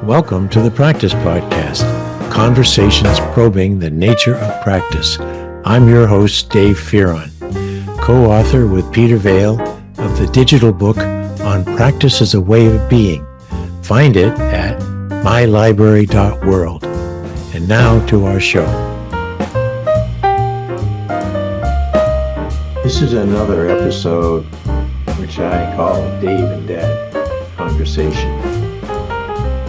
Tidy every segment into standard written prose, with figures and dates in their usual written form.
Welcome to the Practice Podcast, conversations probing the nature of practice. I'm your host, Dave Fearon, co-author with Peter Vale of the digital book on Practice as a Way of Being. Find it at mylibrary.world. And now to our show. This is another episode which I call Dave and Dad Conversation.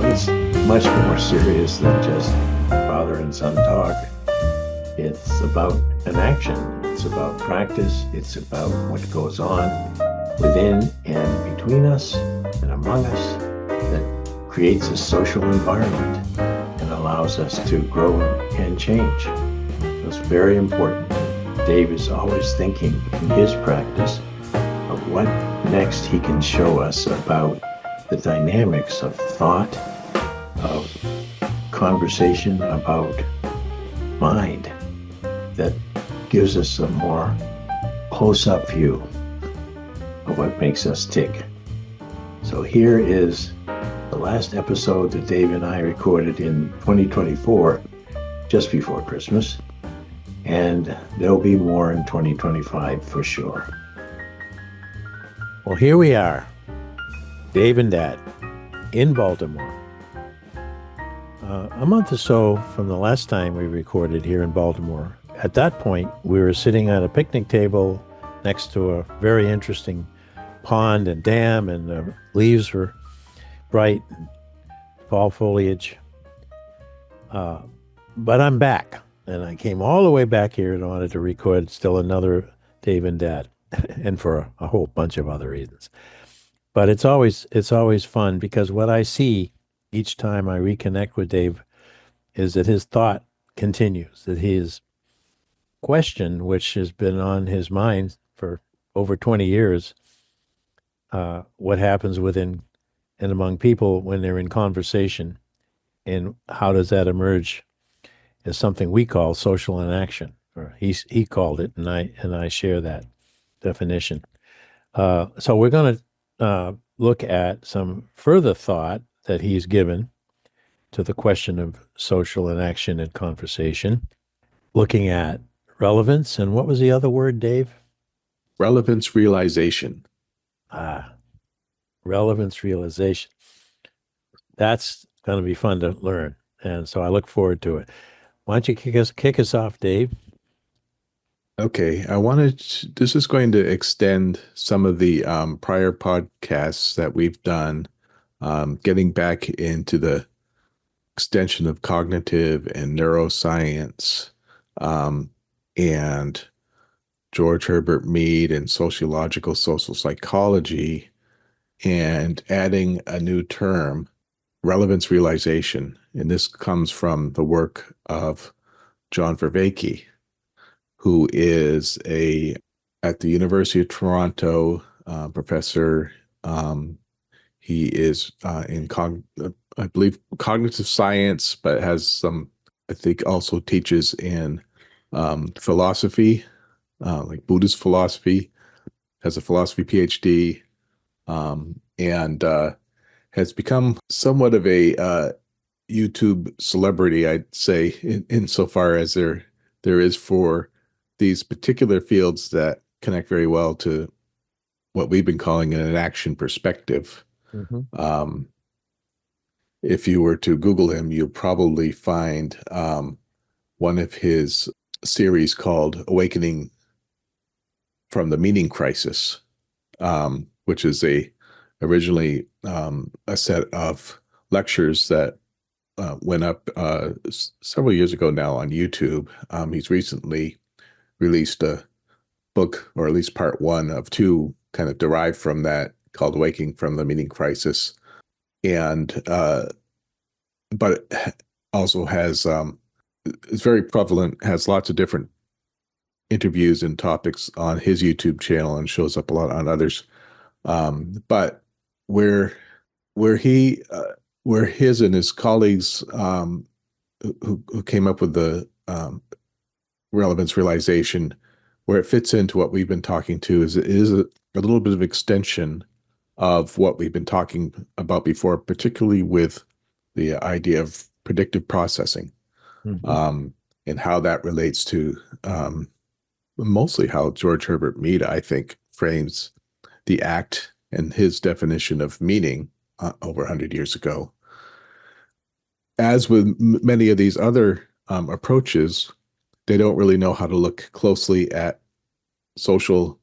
It's much more serious than just father and son talk. It's about an action. It's about practice. It's about what goes on within and between us and among us that creates a social environment and allows us to grow and change. It's very important. Dave is always thinking in his practice of what next he can show us about the dynamics of thought, of conversation, about mind, that gives us a more close-up view of what makes us tick. So here is the last episode that Dave and I recorded in 2024, just before Christmas, and there'll be more in 2025 for sure. Well, here we are, Dave and Dad, in Baltimore. A month or so from the last time we recorded here in Baltimore. At that point, we were sitting at a picnic table next to a very interesting pond and dam, and the leaves were bright, fall foliage. But I'm back, and I came all the way back here in order to record still another Dave and Dad, and for a whole bunch of other reasons. But it's always fun, because what I see each time I reconnect with Dave is that his thought continues, that his question, which has been on his mind for over 20 years, what happens within and among people when they're in conversation, and how does that emerge as something we call social inaction, or he called it, and I share that definition. So we're going to look at some further thought that he's given to the question of social inaction and conversation, looking at relevance, and what was the other word, Dave? Relevance realization. Relevance realization. That's going to be fun to learn, and so I look forward to it. Why don't you kick us off, Dave? Okay, this is going to extend some of the prior podcasts that we've done, getting back into the extension of cognitive and neuroscience, and George Herbert Mead and social psychology, and adding a new term, relevance realization. And this comes from the work of John Vernaecke, who is at the University of Toronto professor. He is in I believe cognitive science, but has some, I think, also teaches in philosophy, like Buddhist philosophy, has a philosophy PhD, and has become somewhat of a YouTube celebrity, I'd say, insofar as there is for these particular fields that connect very well to what we've been calling an action perspective. Mm-hmm. If you were to Google him, you'll probably find one of his series called Awakening from the Meaning Crisis, which is originally a set of lectures that went up several years ago now on YouTube. He's recently released a book, or at least part one of two, kind of derived from that, called Awakening from the Meaning Crisis. And but also has is very prevalent, has lots of different interviews and topics on his YouTube channel, and shows up a lot on others. But where his and his colleagues who came up with the relevance realization, where it fits into what we've been talking to, is it is a little bit of extension of what we've been talking about before, particularly with the idea of predictive processing, Mhm. um, and how that relates to mostly how George Herbert Mead, I think, frames the act and his definition of meaning over 100 years ago. As with many of these other approaches, they don't really know how to look closely at social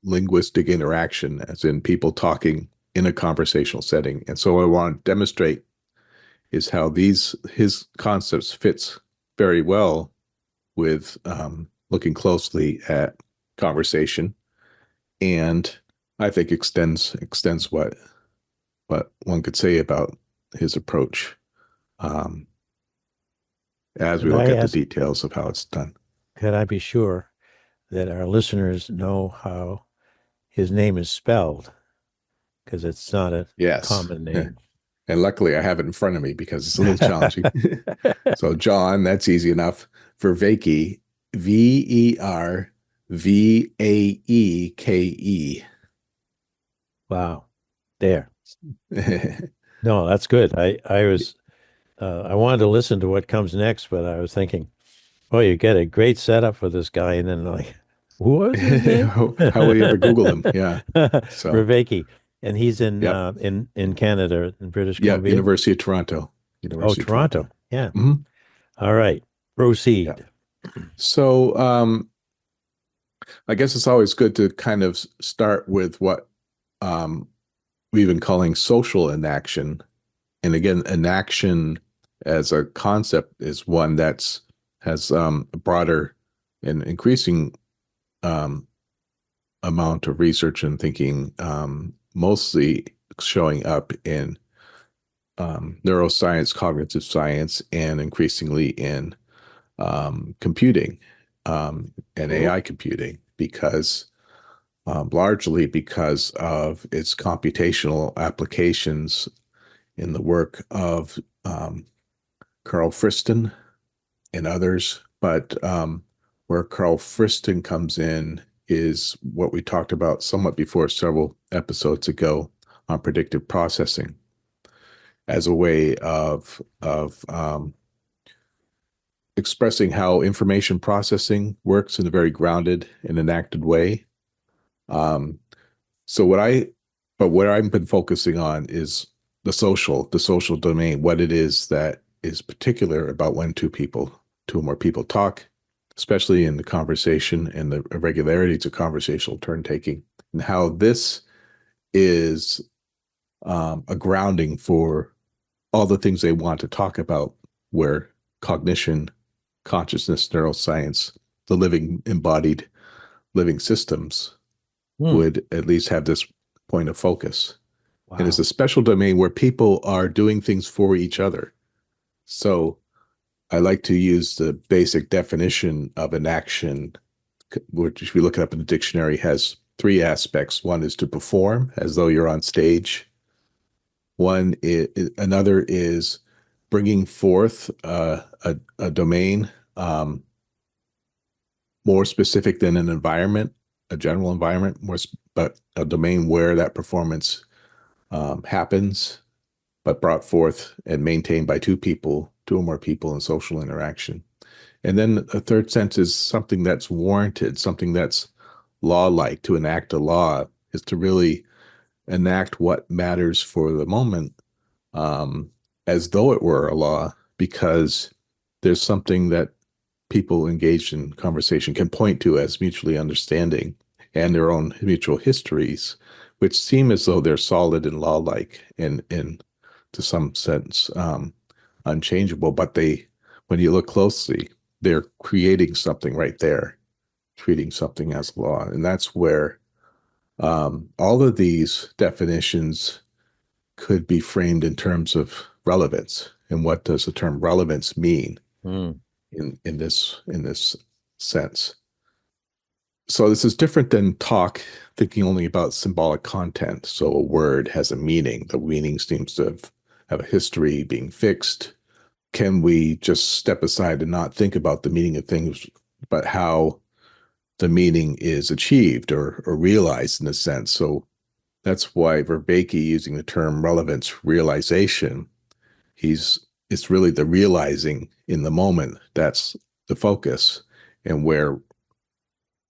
linguistic interaction, as in people talking in a conversational setting. And so what I want to demonstrate is how his concepts fits very well with looking closely at conversation, and I think extends what one could say about his approach, um, as we Could look I at the ask, details of how it's done. could I be sure that our listeners know how his name is spelled? Because it's not a Yes. common name. And luckily, I have it in front of me because it's a little challenging. So, John, that's easy enough. Vervaeke, Vervaeke. Wow. There. No, that's good. I wanted to listen to what comes next, but I was thinking, oh, you get a great setup for this guy, and then like, what was his name? How will you ever Google him? Yeah. So, Vervaeke, and he's yep. in Canada, in British Yeah. Columbia. University of Toronto. Oh, University of Toronto. Toronto. Yeah. Hmm. All right. Yeah. Proceed. So, I guess it's always good to kind of start with what um, we've been calling social inaction. And again, inaction as a concept is one that's has a broader and increasing um, amount of research and thinking, mostly showing up in neuroscience, cognitive science, and increasingly in computing and Oh. AI computing, because largely because of its computational applications in the work of Carl Friston and others. But where Carl Friston comes in is what we talked about somewhat before several episodes ago on predictive processing as a way of expressing how information processing works in a very grounded and enacted way. Um, so what I've been focusing on is the social domain, what it is that is particular about when two or more people talk, especially in the conversation and the irregularity to conversational turn taking, and how this is a grounding for all the things they want to talk about, where cognition, consciousness, neuroscience, the living embodied living systems Hmm. would at least have this point of focus. And it's Wow. a special domain where people are doing things for each other. So I like to use the basic definition of an action, which, if you look it up in the dictionary, has three aspects. One is to perform as though you're on stage. Another is bringing forth a domain, more specific than an environment, a general environment, but a domain where that performance happens, but brought forth and maintained by two or more people in social interaction. And then a third sense is something that's warranted, something that's law-like. To enact a law is to really enact what matters for the moment, um, as though it were a law, because there's something that people engaged in conversation can point to as mutually understanding and their own mutual histories, which seem as though they're solid and law-like and to some sense unchangeable. But when you look closely, they're creating something right there, treating something as law. And that's where all of these definitions could be framed in terms of relevance. And what does the term relevance mean Hmm. in this sense? So this is different than talk, thinking only about symbolic content. So a word has a meaning. The meaning seems to have a history being fixed. Can we just step aside and not think about the meaning of things, but how the meaning is achieved or realized in a sense? So that's why Vervaeke, using the term relevance realization, it's really the realizing in the moment that's the focus, and where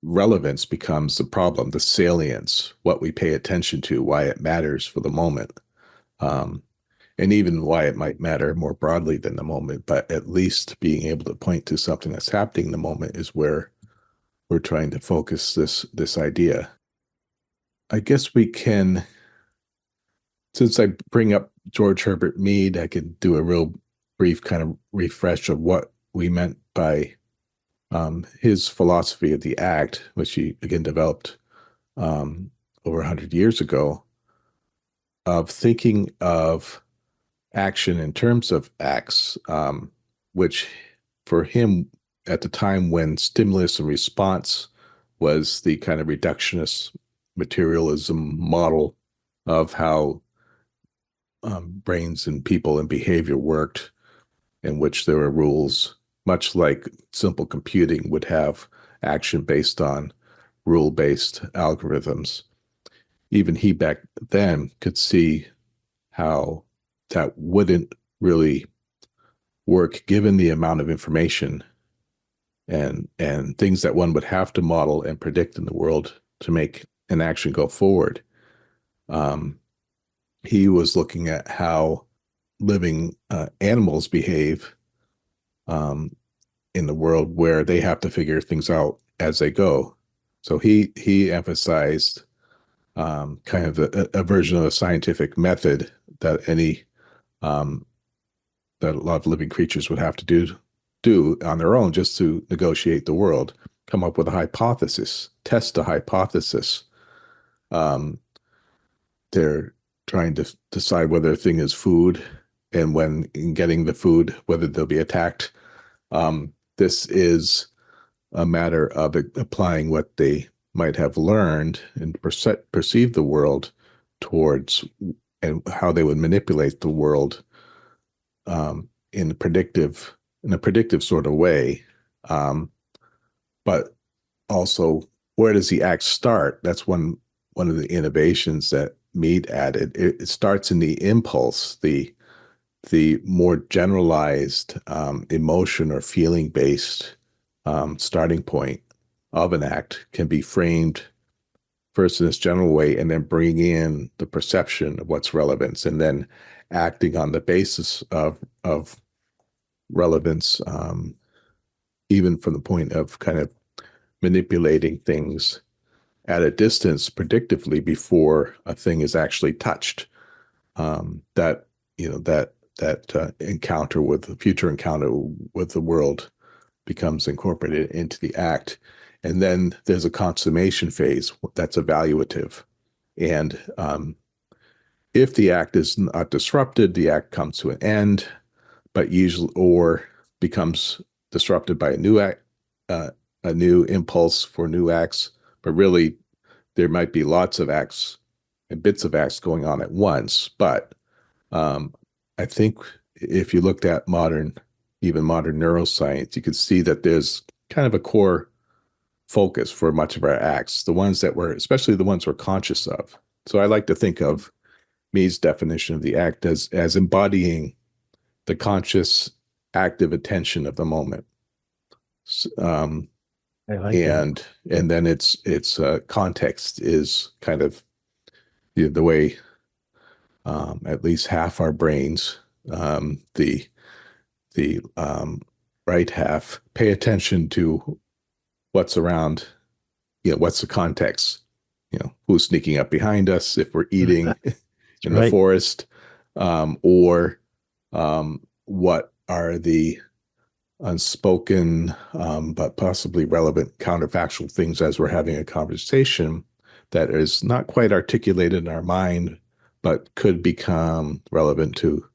relevance becomes the problem, the salience, what we pay attention to, why it matters for the moment. Um, and even why it might matter more broadly than the moment, but at least being able to point to something that's happening in the moment is where we're trying to focus this idea. I guess we can, since I bring up George Herbert Mead, I could do a real brief kind of refresh of what we meant by his philosophy of the act, which he again developed over 100 years ago, of thinking of action in terms of acts, which for him at the time when stimulus and response was the kind of reductionist materialism model of how brains and people and behavior worked, in which there were rules, much like simple computing would have action based on rule-based algorithms. Even he back then could see how that wouldn't really work given the amount of information and things that one would have to model and predict in the world to make an action go forward. He was looking at how living animals behave in the world, where they have to figure things out as they go. So he emphasized kind of a version of a scientific method that that a lot of living creatures would have to do on their own just to negotiate the world, come up with a hypothesis, test a hypothesis. They're trying to decide whether a thing is food, and when in getting the food, whether they'll be attacked. This is a matter of applying what they might have learned and perceive the world towards, and how they would manipulate the world in a predictive sort of way. But also, where does the act start? That's one of the innovations that Mead added. It starts in the impulse, the more generalized emotion or feeling based starting point of an act can be framed first in this general way, and then bring in the perception of what's relevance, and then acting on the basis of relevance, even from the point of kind of manipulating things at a distance predictively before a thing is actually touched. That encounter with the future encounter with the world becomes incorporated into the act. And then there's a consummation phase that's evaluative. And if the act is not disrupted, the act comes to an end, but usually, or becomes disrupted by a new impulse for new acts. But really, there might be lots of acts and bits of acts going on at once. But I think if you looked at even modern neuroscience, you could see that there's kind of a core focus for much of our acts, the ones that we're, especially the ones we're conscious of. So I like to think of Mead's definition of the act as embodying the conscious, active attention of the moment. I like that. And then its context is kind of the way at least half our brains, the right half, pay attention to what's around. What's the context? Who's sneaking up behind us if we're eating in the forest, or what are the unspoken but possibly relevant counterfactual things as we're having a conversation that is not quite articulated in our mind, but could become relevant to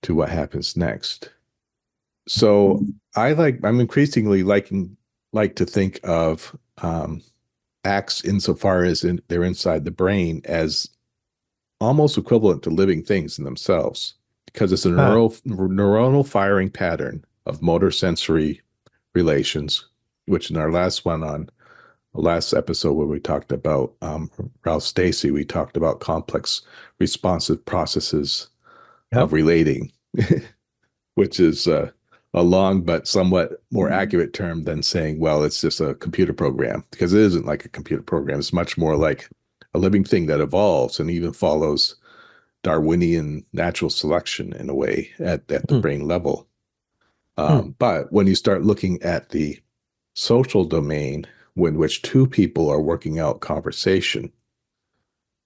what happens next. So I'm increasingly like to think of acts, insofar as they're inside the brain, as almost equivalent to living things in themselves, because it's a neuronal firing pattern of motor sensory relations, which in our last episode where we talked about Ralph Stacey, we talked about complex responsive processes of relating. which is a long but somewhat more accurate term than saying, well, it's just a computer program, because it isn't like a computer program. It's much more like a living thing that evolves and even follows Darwinian natural selection in a way at the brain level. But when you start looking at the social domain, in which two people are working out conversation,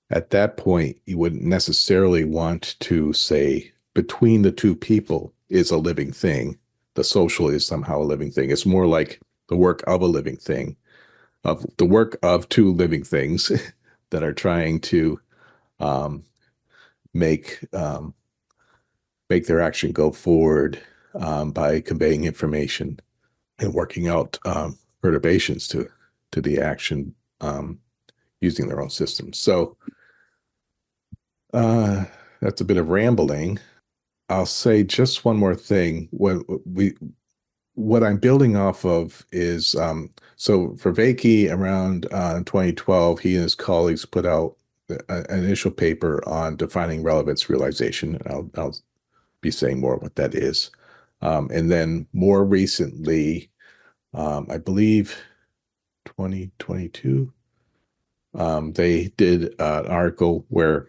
at that point, you wouldn't necessarily want to say between the two people is a living thing. The social is somehow a living thing. It's more like the work of a living thing, of the work of two living things that are trying to um, make make their action go forward by conveying information and working out perturbations to the action using their own systems. So that's a bit of rambling. I'll say just one more thing. What I'm building off of is so for Vervaeke around 2012, he and his colleagues put out an initial paper on defining relevance realization. And I'll be saying more what that is. And then more recently, I believe 2022, they did an article where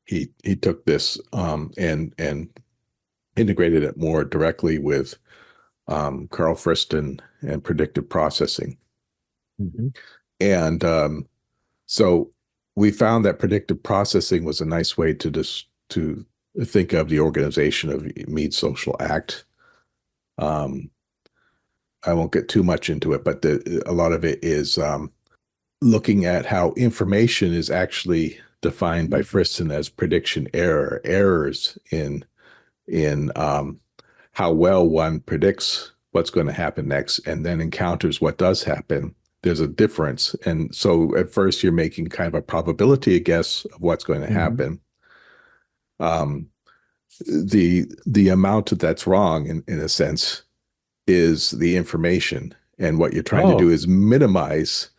he took this and integrated it more directly with Carl Friston and predictive processing. Mm-hmm. And so we found that predictive processing was a nice way to think of the organization of Mead's social act. I won't get too much into it, but a lot of it is looking at how information is actually defined by Friston as prediction errors in how well one predicts what's going to happen next and then encounters what does happen. There's a difference. And so at first you're making kind of a probability guess of what's going to happen. The amount that's wrong in a sense is the information. And what you're trying to do is minimize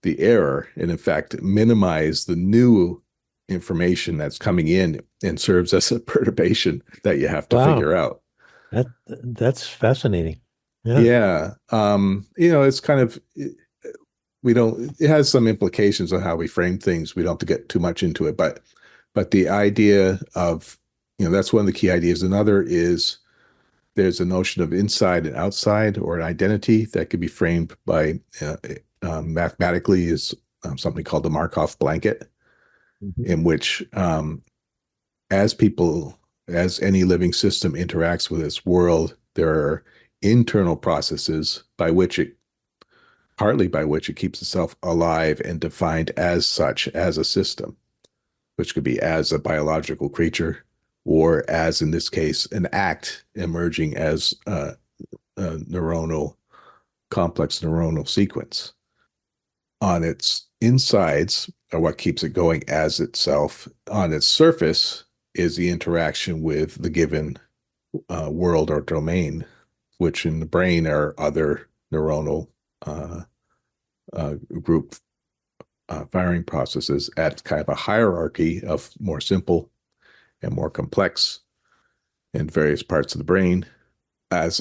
the error and in fact minimize the new information that's coming in and serves as a perturbation that you have to figure out. That's fascinating. Yeah. It's kind of it has some implications on how we frame things. We don't have to get too much into it, but the idea of, that's one of the key ideas. Another is there's a notion of inside and outside, or an identity that could be framed by mathematically is something called the Markov blanket, in which as any living system interacts with its world, there are internal processes partly by which it keeps itself alive and defined as such, as a system, which could be as a biological creature, or as, in this case, an act emerging as a complex neuronal sequence. On its insides are what keeps it going as itself. On its surface is the interaction with the given world or domain, which in the brain are other neuronal group firing processes at kind of a hierarchy of more simple and more complex in various parts of the brain. As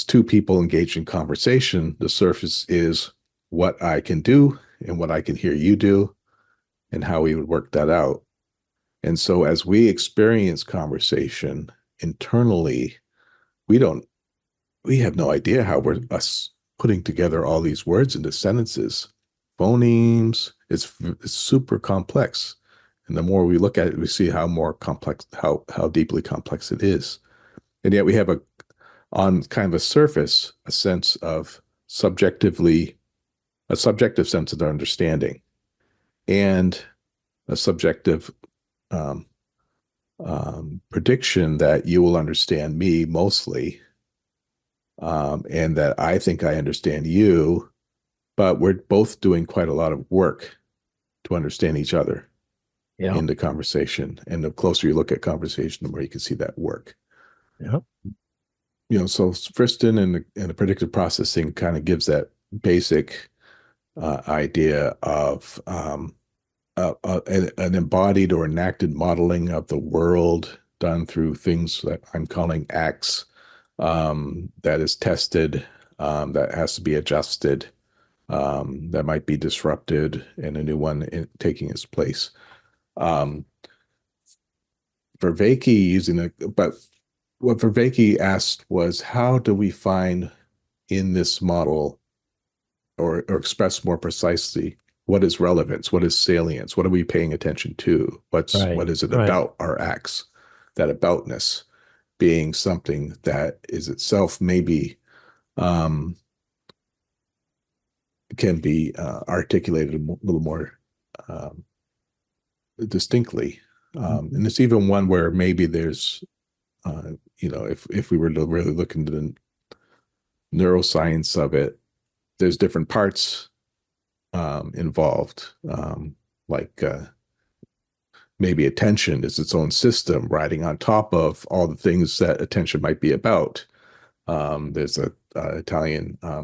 two people engage in conversation, the surface is what I can do and what I can hear you do and how we would work that out. And so as we experience conversation internally, we have no idea how we're putting together all these words into sentences, phonemes. It's super complex. And the more we look at it, we see how deeply complex it is. And yet we have on kind of a surface, a sense of subjective sense of their understanding, and a subjective prediction that you will understand me mostly, and that I think I understand you, but we're both doing quite a lot of work to understand each other in the conversation. And the closer you look at conversation, the more you can see that work. Yeah. So Friston and the predictive processing kind of gives that basic idea of an embodied or enacted modeling of the world done through things that I'm calling acts, that is tested, that has to be adjusted, that might be disrupted, and a new one taking its place. Vervaeke but what Vervaeke asked was, how do we find in this model, or express more precisely, what is relevance? What is salience? What are we paying attention to? What is it about our acts? That aboutness being something that is itself maybe can be articulated a little more distinctly. And it's even one where maybe there's, if we were to really look into the neuroscience of it, there's different parts involved, like maybe attention is its own system riding on top of all the things that attention might be about. There's a Italian, I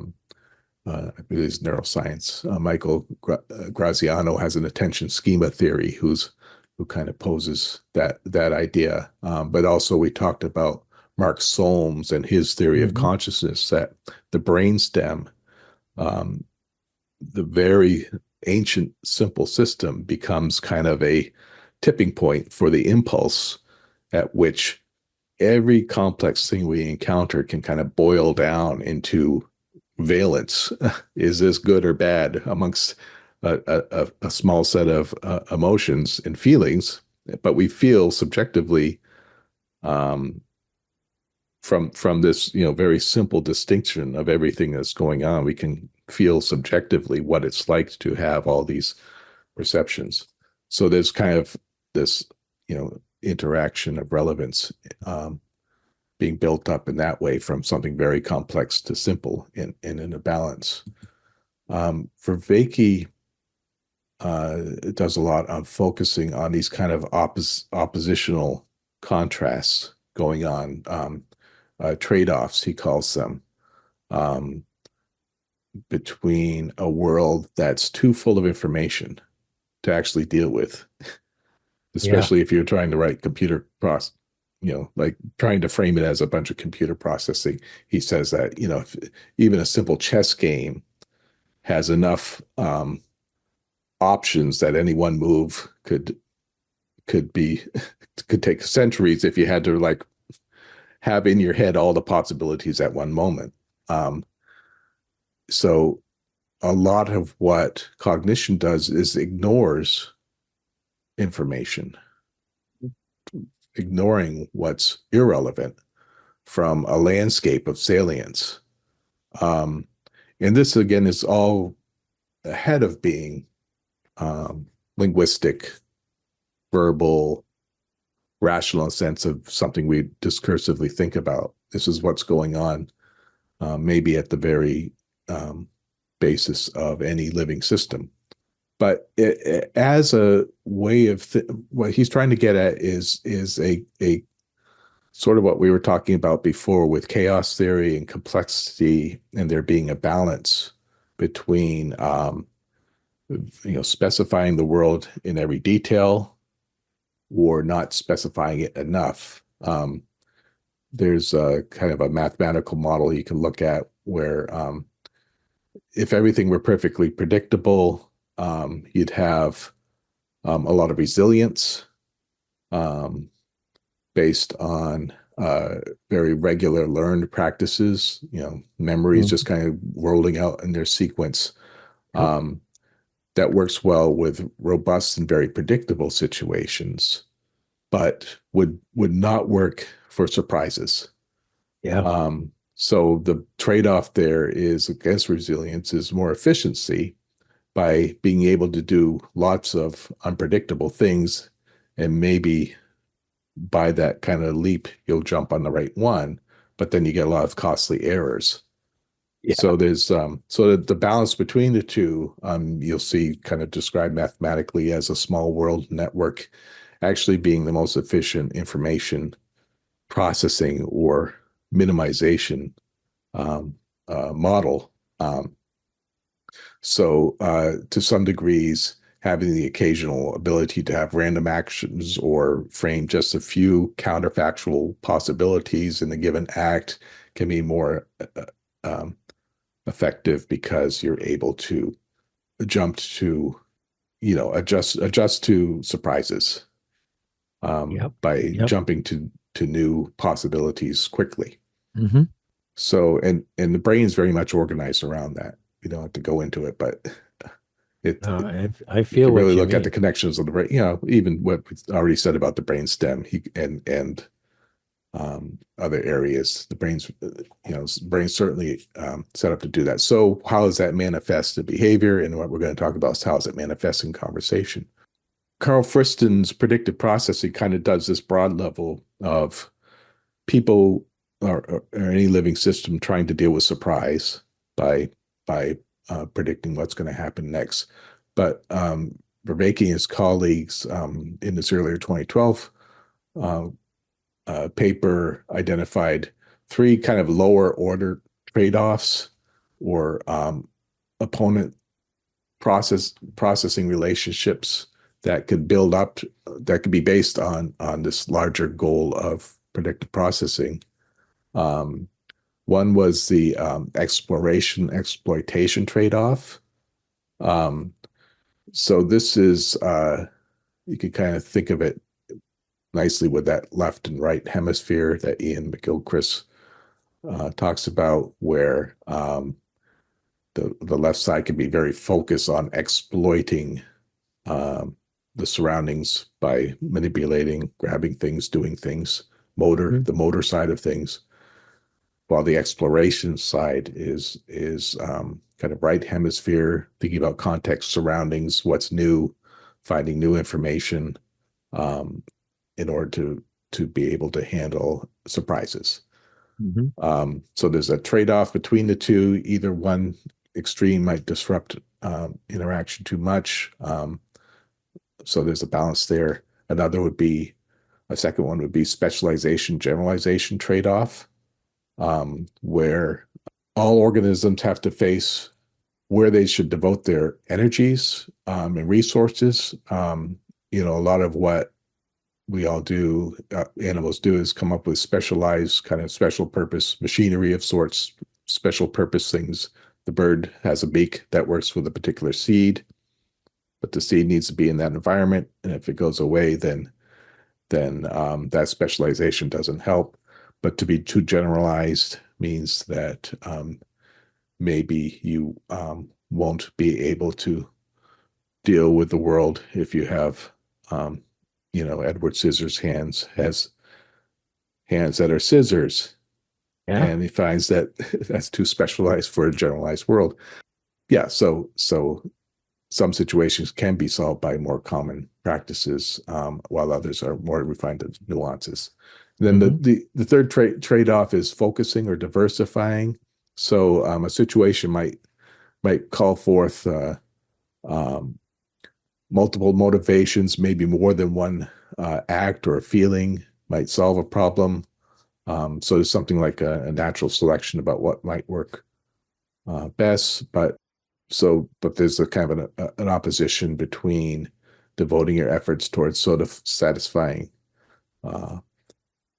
believe it's neuroscience, Michael Graziano has an attention schema theory who kind of poses that idea. But also we talked about Mark Solms and his theory of consciousness, that the brainstem, the very ancient simple system, becomes kind of a tipping point for the impulse at which every complex thing we encounter can kind of boil down into valence. Is this good or bad amongst a small set of emotions and feelings? But we feel subjectively, from this very simple distinction of everything that's going on, we can feel subjectively what it's like to have all these perceptions. So there's kind of this interaction of relevance being built up in that way, from something very complex to simple and in a balance. Vervaeke does a lot on focusing on these kind of oppositional contrasts going on, trade-offs, he calls them, between a world that's too full of information to actually deal with, especially if you're trying to write computer process, like trying to frame it as a bunch of computer processing. He says that, if even a simple chess game has enough options that any one move could take centuries if you had to like have in your head all the possibilities at one moment. So a lot of what cognition does is ignores information, ignoring what's irrelevant from a landscape of salience. And this, again, is all ahead of being linguistic, verbal, rational sense of something we discursively think about. This is what's going on, maybe at the very basis of any living system. But as a way of what he's trying to get at is a sort of what we were talking about before with chaos theory and complexity, and there being a balance between specifying the world in every detail or not specifying it enough. There's a kind of a mathematical model you can look at where if everything were perfectly predictable, you'd have a lot of resilience based on very regular learned practices, memories just kind of rolling out in their sequence. That works well with robust and very predictable situations, but would not work for surprises. So the trade-off there is against resilience is more efficiency by being able to do lots of unpredictable things, and maybe by that kind of leap, you'll jump on the right one, but then you get a lot of costly errors. So there's so the balance between the two, you'll see kind of described mathematically as a small world network actually being the most efficient information processing or minimization model. So to some degrees, having the occasional ability to have random actions or frame just a few counterfactual possibilities in a given act can be more um, effective because you're able to jump to, adjust to surprises Yep. by Yep. jumping to new possibilities quickly. Mm-hmm. So, and the brain's very much organized around that. We don't have to go into it, but I you feel can really what you look at mean. the connections of the brain. Even what we already said about the brain stem, and other areas. The brain's certainly set up to do that. So, how does that manifest in behavior? And what we're going to talk about is how does it manifest in conversation. Carl Friston's predictive processing kind of does this broad level of people or any living system trying to deal with surprise by predicting what's going to happen next. But Vervaeke and his colleagues in this earlier 2012 paper identified three kind of lower order trade-offs or opponent processing relationships that could build up, that could be based on this larger goal of predictive processing. One was the exploration exploitation trade-off. So this is you could kind of think of it nicely with that left and right hemisphere that Ian McGilchrist talks about, where the left side can be very focused on exploiting the surroundings by manipulating, grabbing things, doing things, the motor side of things, while the exploration side is kind of right hemisphere, thinking about context, surroundings, what's new, finding new information in order to be able to handle surprises. So there's a trade-off between the two. Either one extreme might disrupt interaction too much. So there's a balance there. A second one would be specialization, generalization trade-off, where all organisms have to face where they should devote their energies and resources. A lot of what we all do, animals do, is come up with specialized kind of special purpose machinery of sorts, special purpose things. The bird has a beak that works with a particular seed, but the seed needs to be in that environment. And if it goes away, then that specialization doesn't help. But to be too generalized means that maybe you won't be able to deal with the world if you have, Edward Scissorhands has hands that are scissors, and he finds that that's too specialized for a generalized world. Yeah, so some situations can be solved by more common practices, while others are more refined nuances. Then the third trade-off is focusing or diversifying. So a situation might call forth multiple motivations, maybe more than one act or a feeling might solve a problem. So there's something like a natural selection about what might work best, but there's a kind of an opposition between devoting your efforts towards sort of satisfying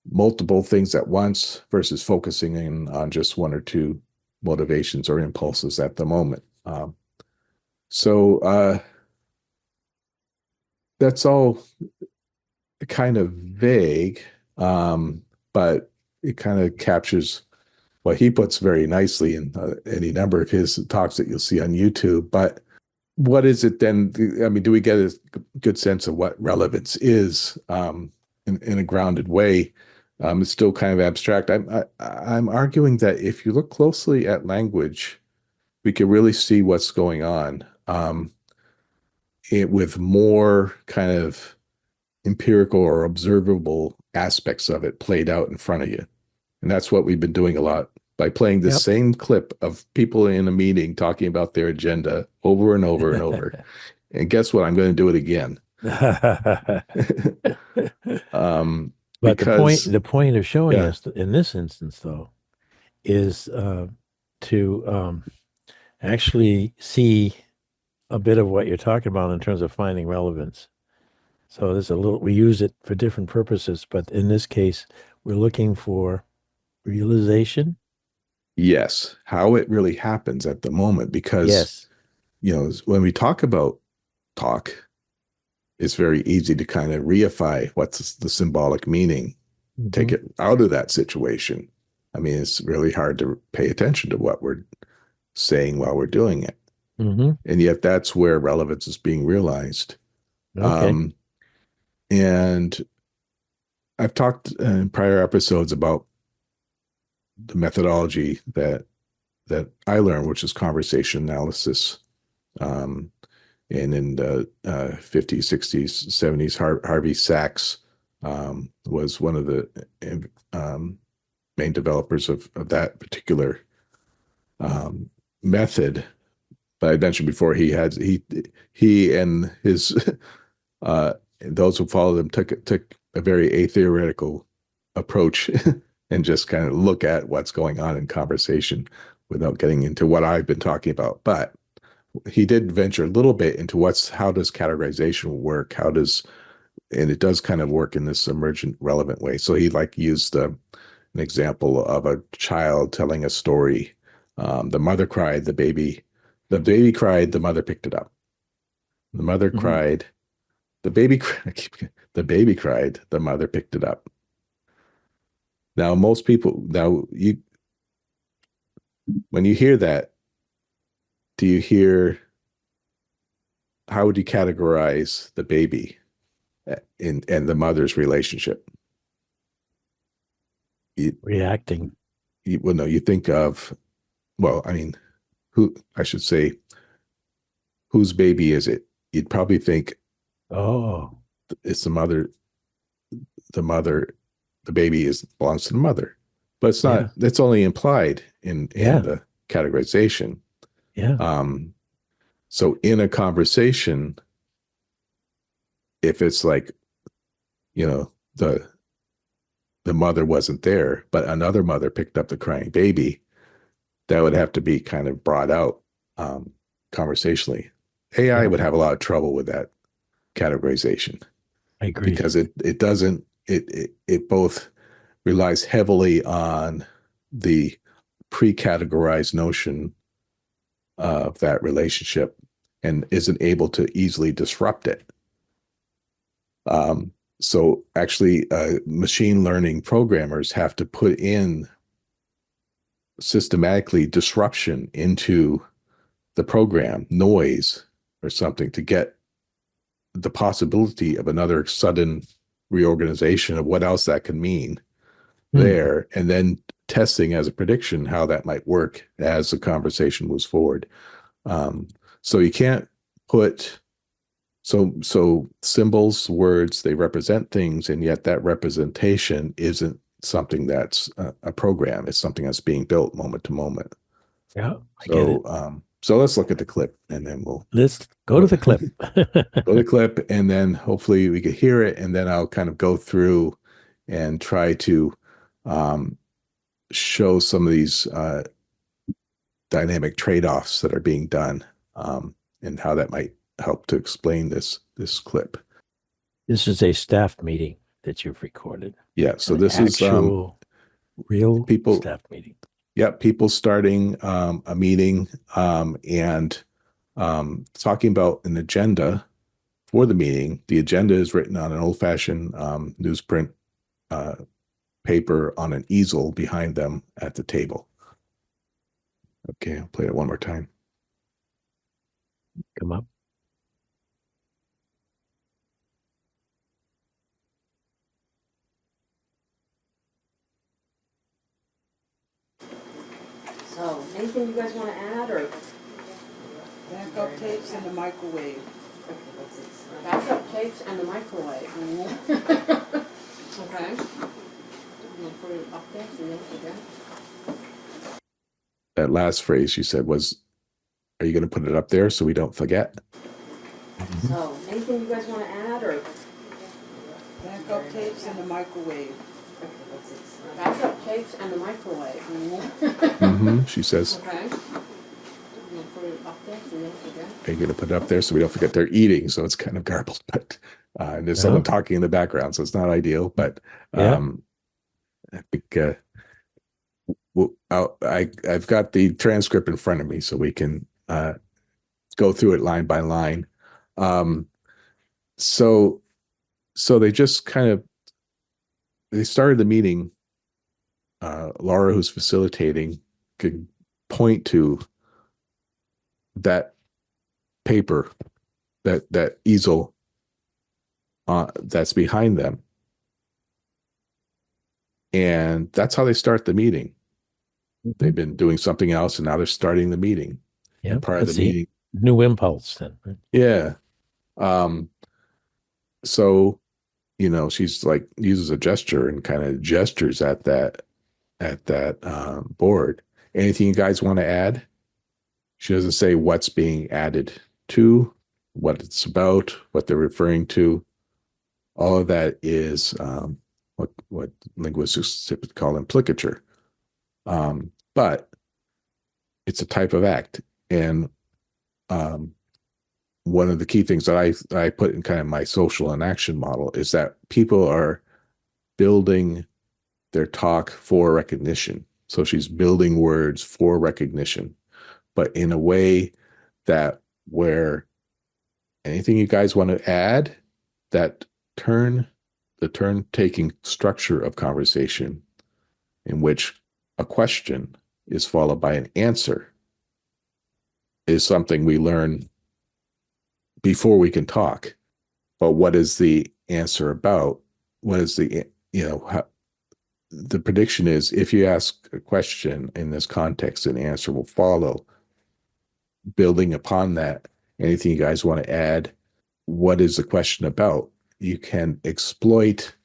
multiple things at once versus focusing in on just one or two motivations or impulses at the moment. So that's all kind of vague, but it kind of captures what he puts very nicely in any number of his talks that you'll see on YouTube. But what is it then? I mean, do we get a good sense of what relevance is in a grounded way? It's still kind of abstract. I'm arguing that if you look closely at language, we can really see what's going on with more kind of empirical or observable aspects of it played out in front of you. And that's what we've been doing a lot by playing the same clip of people in a meeting talking about their agenda over and over and over. And guess what? I'm going to do it again. But the point of showing us in this instance, though, is to actually see a bit of what you're talking about in terms of finding relevance. So there's a little, we use it for different purposes, but in this case, we're looking for realization. Yes, how it really happens at the moment, because, Yes. When we talk about talk, it's very easy to kind of reify what's the symbolic meaning, take it out of that situation. I mean, it's really hard to pay attention to what we're saying while we're doing it. And yet that's where relevance is being realized. Okay. And I've talked in prior episodes about the methodology that I learned, which is conversation analysis. And in the 50s, 60s, 70s, Harvey Sachs was one of the main developers of that particular method. But I mentioned before, he and his those who followed him took a very atheoretical approach and just kind of look at what's going on in conversation without getting into what I've been talking about. But he did venture a little bit into how does categorization work? And it does kind of work in this emergent relevant way. So he used an example of a child telling a story. The mother cried, the baby cried, the mother picked it up. The mother cried, the baby cried, the baby cried, the mother picked it up. Now, when you hear that, how would you categorize the baby and the mother's relationship? Reacting. You think of, whose baby is it? You'd probably think, it's the mother. The baby belongs to the mother, but it's not. That's only implied in the categorization. So in a conversation, if it's the mother wasn't there, but another mother picked up the crying baby, that would have to be kind of brought out conversationally. AI would have a lot of trouble with that categorization. I agree. Because it doesn't, it both relies heavily on the pre-categorized notion of that relationship and isn't able to easily disrupt it. So actually, machine learning programmers have to put in systematically disruption into the program, noise or something, to get the possibility of another sudden reorganization of what else that could mean there, and then testing as a prediction how that might work as the conversation moves forward. So you can't put so symbols, words, they represent things, and yet that representation isn't something that's a program. It's something that's being built moment to moment. Yeah, I get it. So let's look at the clip, and then let's go to the clip. Go to the clip, and then hopefully we can hear it, and then I'll kind of go through and try to show some of these dynamic trade-offs that are being done, and how that might help to explain this clip. This is a staff meeting that you've recorded. Yeah, so this is real people, staff meeting. Yeah, people starting a meeting and talking about an agenda for the meeting. The agenda is written on an old-fashioned newsprint paper on an easel behind them at the table. Okay, I'll play it one more time. Come up. So, anything you guys want to add, or? Backup tapes in the microwave. Backup tapes and the microwave. Okay. I'm gonna put it up there so you don't forget. That last phrase you said was, are you going to put it up there so we don't forget? So, anything you guys want to add, or? Backup tapes in the microwave. Backup tapes and the microwave. She says. Okay. I'm gonna put it up there so you don't forget. I'm going to put it up there so we don't forget they're eating. So it's kind of garbled, but and there's someone talking in the background, so it's not ideal. But Yeah. I think I've got the transcript in front of me, so we can go through it line by line. So they just they started the meeting. Laura, who's facilitating, could point to that paper, that easel that's behind them. And that's how they start the meeting. They've been doing something else, and now they're starting the meeting. Yeah. And part of the meeting. New impulse then. Right? Yeah. So, she's like uses a gesture and kind of gestures at that board. Anything you guys want to add? She doesn't say what's being added to, what it's about, what they're referring to. All of that is what linguists typically call implicature. But it's a type of act. And one of the key things that I put in kind of my social enaction model is that people are building their talk for recognition. So she's building words for recognition, but in a way that where anything you guys want to add, that the turn-taking structure of conversation in which a question is followed by an answer is something we learn before we can talk. But what is the answer about? What is the prediction is, if you ask a question in this context, an answer will follow. Building upon that, anything you guys want to add? What is the question about? You can exploit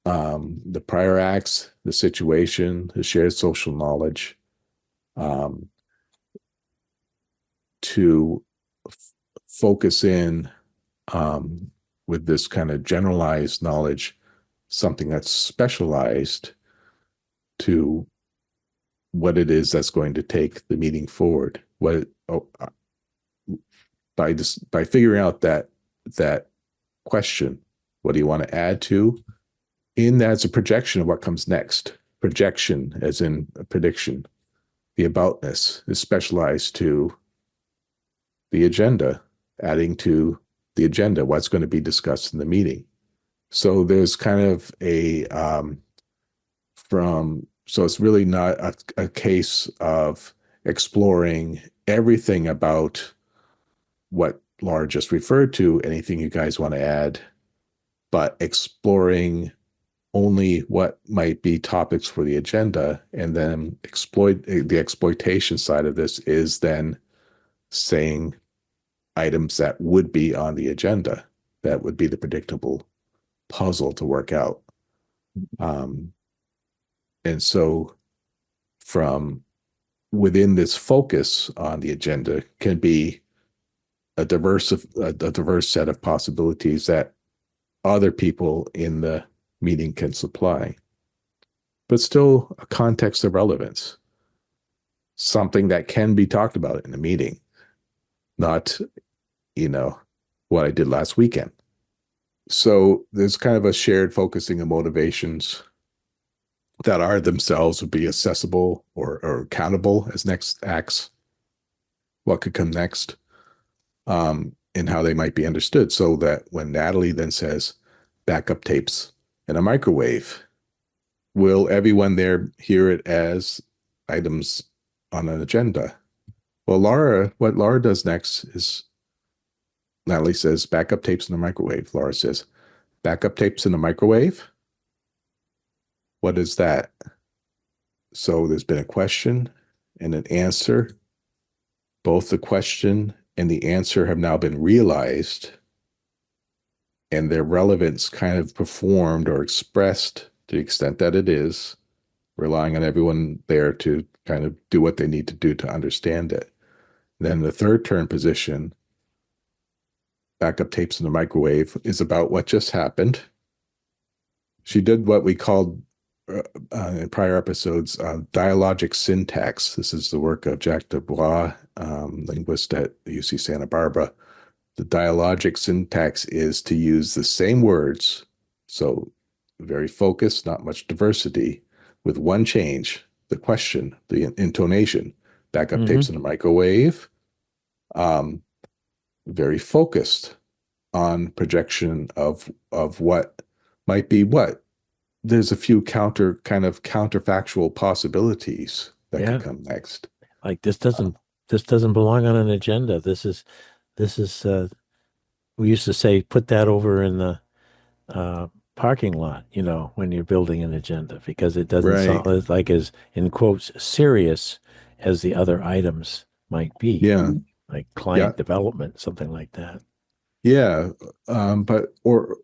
the prior acts, the situation, the shared social knowledge to focus in with this kind of generalized knowledge, something that's specialized to what it is that's going to take the meeting forward. By figuring out that question, what do you want to add to? In that's a projection of what comes next. Projection, as in a prediction. The aboutness is specialized to the agenda, adding to the agenda, what's going to be discussed in the meeting. So there's kind of so it's really not a case of exploring everything about what Laura just referred to, anything you guys want to add, but exploring only what might be topics for the agenda, and then the exploitation side of this is then saying items that would be on the agenda. That would be the predictable puzzle to work out. And so from within this focus on the agenda can be a diverse set of possibilities that other people in the meeting can supply, but still a context of relevance, something that can be talked about in a meeting, not, what I did last weekend. So there's kind of a shared focusing of motivations that are themselves would be accessible or accountable as next acts, what could come next, and how they might be understood, so that when Natalie then says backup tapes in a microwave, will everyone there hear it as items on an agenda? Well, what Laura does next is Natalie says backup tapes in the microwave. Laura says backup tapes in the microwave. What is that? So there's been a question and an answer. Both the question and the answer have now been realized, and their relevance kind of performed or expressed to the extent that it is, relying on everyone there to kind of do what they need to do to understand it. Then the third turn position, backup tapes in the microwave, is about what just happened. She did what we called in prior episodes, dialogic syntax. This is the work of Jacques Dubois, linguist at UC Santa Barbara. The dialogic syntax is to use the same words, so very focused, not much diversity, with one change: the question, the intonation. Backup tapes in a microwave, very focused on projection of what might be what. There's a few counterfactual possibilities that could come next. Like this doesn't belong on an agenda. This is we used to say put that over in the parking lot, when you're building an agenda, because it doesn't sound as in quotes serious as the other items might be. Yeah. Like client development, something like that. Yeah. Or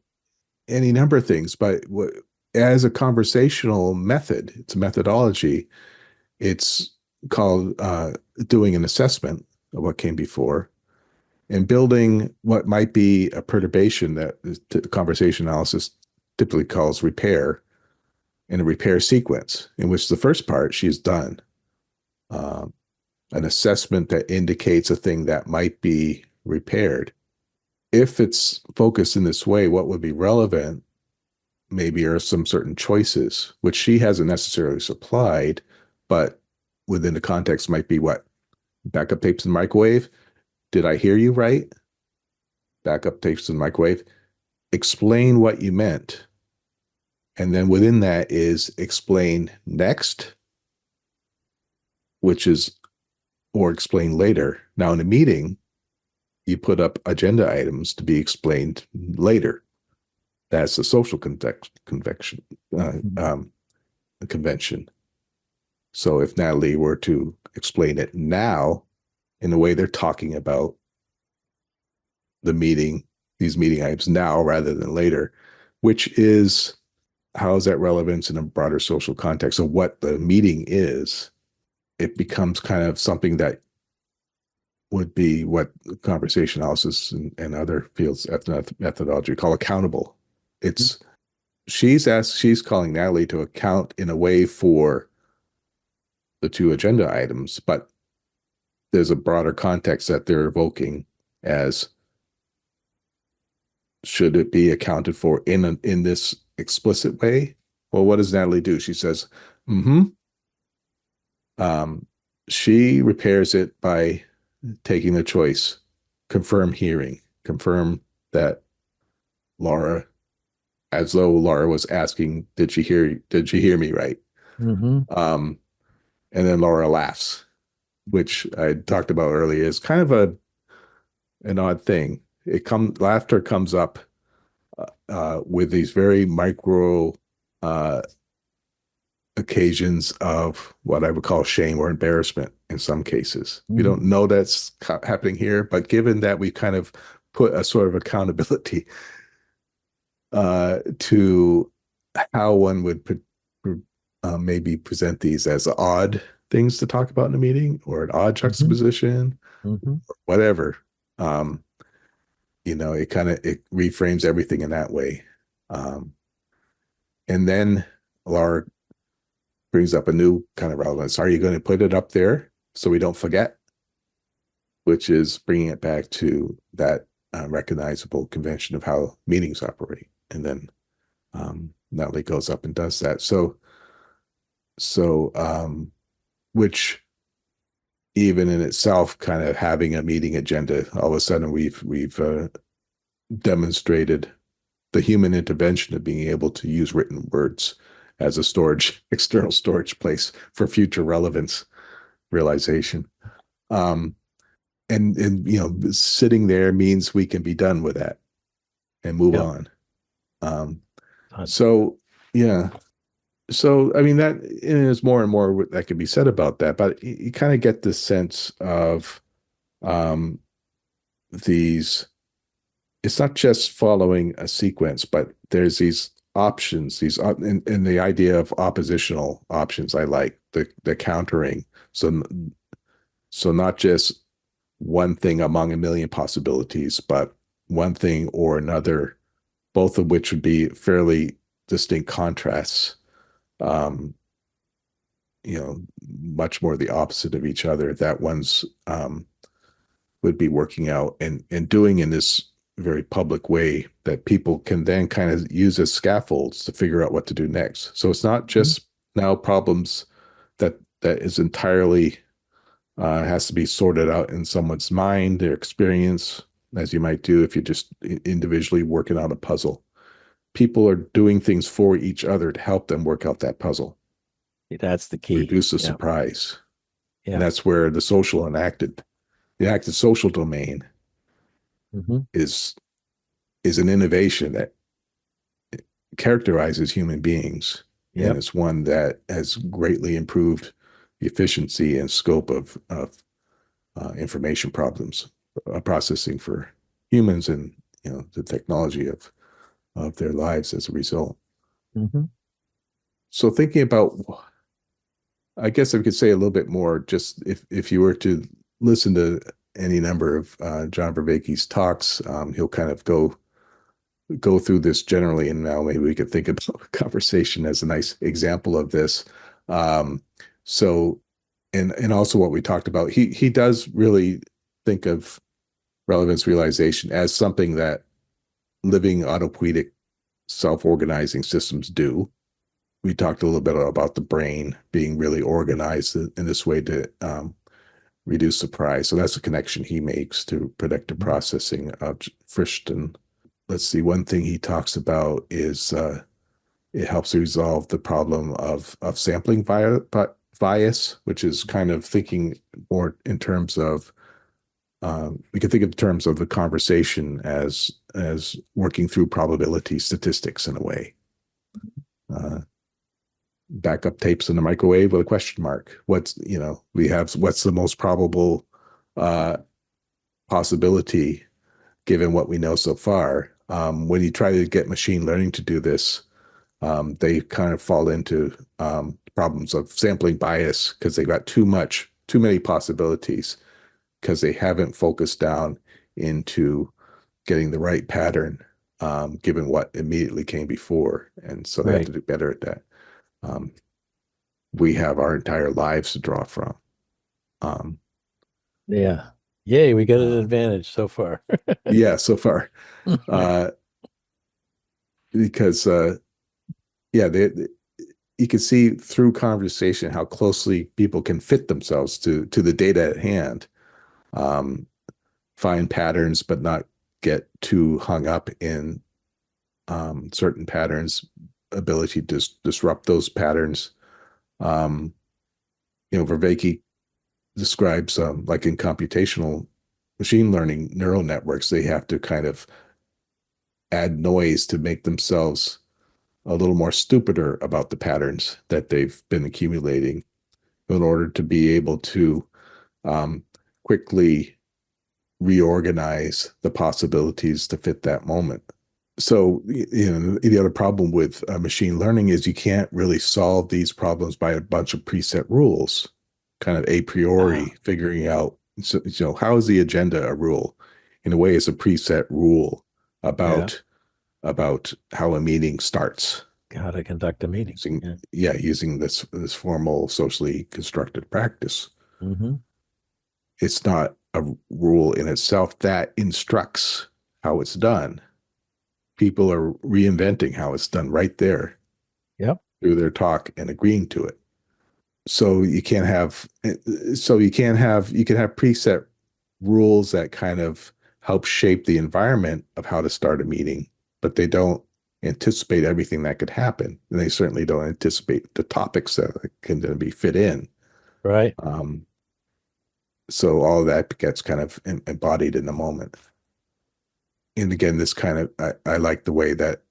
any number of things, but as a conversational method, it's a methodology. It's called doing an assessment of what came before and building what might be a perturbation that conversation analysis typically calls repair, in a repair sequence, in which the first part she's done an assessment that indicates a thing that might be repaired. If it's focused in this way, what would be relevant maybe are some certain choices, which she hasn't necessarily supplied, but within the context might be what? Backup tapes in the microwave? Did I hear you right? Backup tapes in the microwave. Explain what you meant. And then within that is explain next, which is, or explain later. Now in a meeting, you put up agenda items to be explained later. That's the social convention. So if Natalie were to explain it now, in the way they're talking about the meeting, these meeting items now rather than later, which is, how is that relevance in a broader social context of what the meeting is? It becomes kind of something that would be what conversation analysis and other fields of methodology call accountable. It's she's calling Natalie to account in a way for the two agenda items, but there's a broader context that they're evoking as, should it be accounted for in this explicit way? Well, what does Natalie do? She says, she repairs it by taking the choice, confirm hearing, confirm that Laura, as though Laura was asking, did she hear me right? And then Laura laughs, which I talked about earlier, is kind of an odd thing. Laughter comes up with these very micro occasions of what I would call shame or embarrassment in some cases. We don't know that's happening here, but given that we kind of put a sort of accountability to how one would maybe present these as odd things to talk about in a meeting, or an odd juxtaposition, or whatever. It reframes everything in that way. And then Laura brings up a new kind of relevance. Are you going to put it up there so we don't forget? Which is bringing it back to that recognizable convention of how meetings operate. And then Natalie goes up and does that. So which even in itself, kind of having a meeting agenda, all of a sudden we've demonstrated the human intervention of being able to use written words as a external storage place for future relevance realization. And sitting there means we can be done with that and move on. So I mean, that is more and more that can be said about that, but you kind of get this sense of these. It's not just following a sequence, but there's these options, and the idea of oppositional options. I like the countering. So not just one thing among a million possibilities, but one thing or another, both of which would be fairly distinct contrasts um, much more the opposite of each other. That one's would be working out and doing in this very public way that people can then kind of use as scaffolds to figure out what to do next. So it's not just now problems that is entirely has to be sorted out in someone's mind, their experience, as you might do if you're just individually working on a puzzle. People are doing things for each other to help them work out that puzzle. That's the key. Reduce the surprise. Yeah. And that's where the active social domain is an innovation that characterizes human beings. And it's one that has greatly improved the efficiency and scope of information problems processing for humans, and the technology of their lives as a result. So thinking about, I guess I could say a little bit more, just if you were to listen to any number of John Vervaeke's talks, he'll kind of go through this generally, and now maybe we could think about conversation as a nice example of this. So, and also what we talked about, he does really think of relevance realization as something that living autopoietic self-organizing systems do. We talked a little bit about the brain being really organized in this way to reduce surprise. So that's a connection he makes to predictive processing of Frischton. Let's see, one thing he talks about is it helps resolve the problem of sampling bias, which is kind of thinking more in terms of, we can think of terms of the conversation as working through probability statistics in a way. Backup tapes in the microwave with a question mark. What's the most probable possibility given what we know so far? When you try to get machine learning to do this, they kind of fall into problems of sampling bias because they've got too many possibilities, because they haven't focused down into getting the right pattern given what immediately came before. And so they have to do better at that. We have our entire lives to draw from. Yay, we got an advantage so far. Yeah, so far. Because you can see through conversation how closely people can fit themselves to the data at hand, find patterns, but not get too hung up in certain patterns, ability to disrupt those patterns. Vervaeke describes like in computational machine learning neural networks, they have to kind of add noise to make themselves a little more stupider about the patterns that they've been accumulating in order to be able to quickly reorganize the possibilities to fit that moment. So, the other problem with machine learning is you can't really solve these problems by a bunch of preset rules, kind of a priori figuring out, how is the agenda a rule? In a way, it's a preset rule about how a meeting starts. How to conduct a meeting. Using this formal socially constructed practice. It's not a rule in itself that instructs how it's done. People are reinventing how it's done right there. Through their talk and agreeing to it. So you can have preset rules that kind of help shape the environment of how to start a meeting, but they don't anticipate everything that could happen. And they certainly don't anticipate the topics that can then be fit in. Right. So all of that gets kind of embodied in the moment. And again, this kind of, I like the way that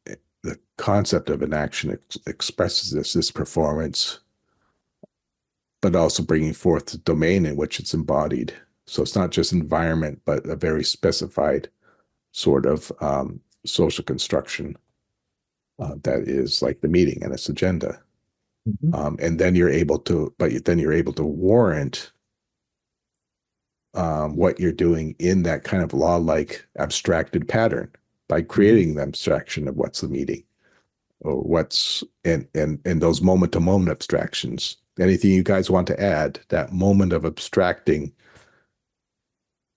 the concept of an action expresses this performance, but also bringing forth the domain in which it's embodied. So it's not just environment, but a very specified sort of social construction that is like the meeting and its agenda. And then you're able to warrant what you're doing in that kind of law-like abstracted pattern by creating the abstraction of what's the meeting. or what's and those moment to moment abstractions. Anything you guys want to add, that moment of abstracting,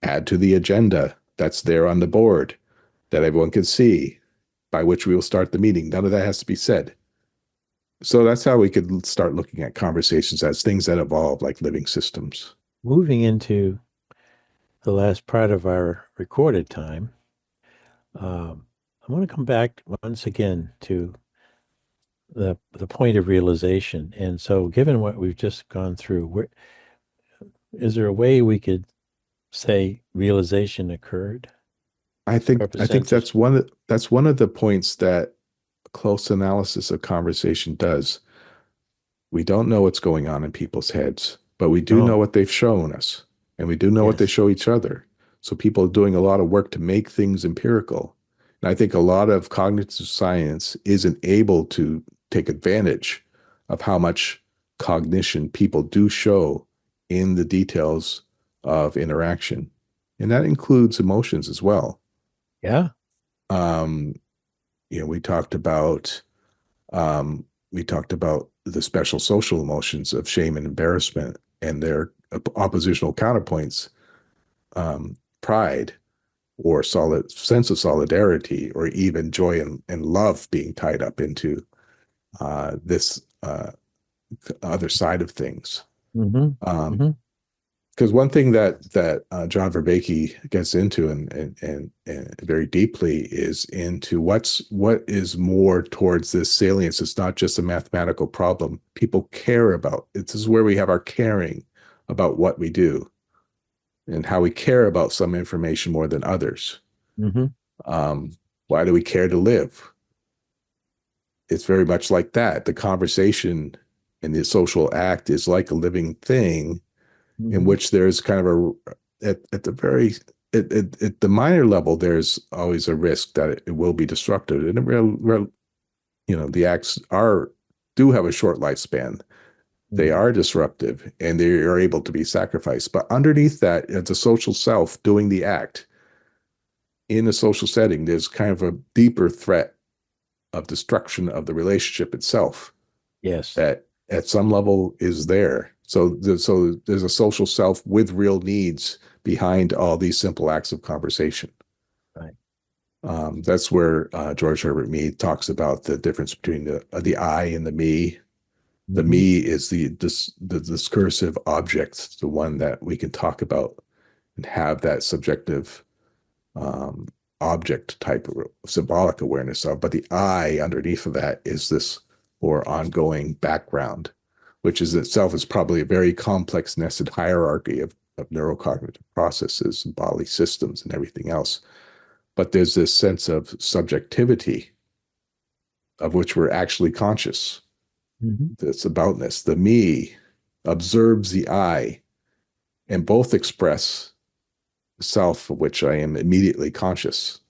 add to the agenda that's there on the board that everyone can see, by which we will start the meeting. None of that has to be said. So that's how we could start looking at conversations as things that evolve, like living systems. Moving into the last part of our recorded time, I want to come back once again to the point of realization. And so, given what we've just gone through, is there a way we could say realization occurred? I think that's one of the points that close analysis of conversation does. We don't know what's going on in people's heads, but we do know what they've shown us, and we do know what they show each other. So people are doing a lot of work to make things empirical. And I think a lot of cognitive science isn't able to take advantage of how much cognition people do show in the details of interaction. And that includes emotions as well. Yeah. We talked about the special social emotions of shame and embarrassment and their oppositional counterpoints, pride or solid sense of solidarity, or even joy and love being tied up into this other side of things. Because one thing that John Vernaecke gets into and very deeply is into what is more towards this salience. It's not just a mathematical problem. People care about it. This is where we have our caring about what we do and how we care about some information more than others. Why do we care to live? It's very much like that. The conversation and the social act is like a living thing, in which there's kind of at the minor level, there's always a risk that it will be destructive. And the acts do have a short lifespan. They are disruptive and they are able to be sacrificed. But underneath that, it's a social self doing the act in a social setting. There's kind of a deeper threat of destruction of the relationship itself. Yes. That at some level is there. So there's a social self with real needs behind all these simple acts of conversation. Right. That's where George Herbert Mead talks about the difference between the I and the me. The me is the discursive object, the one that we can talk about and have that subjective object type of symbolic awareness of. But the I underneath of that is this more ongoing background, which is itself is probably a very complex nested hierarchy of neurocognitive processes and bodily systems and everything else. But there's this sense of subjectivity of which we're actually conscious. This aboutness. The me observes the I, and both express the self of which I am immediately conscious.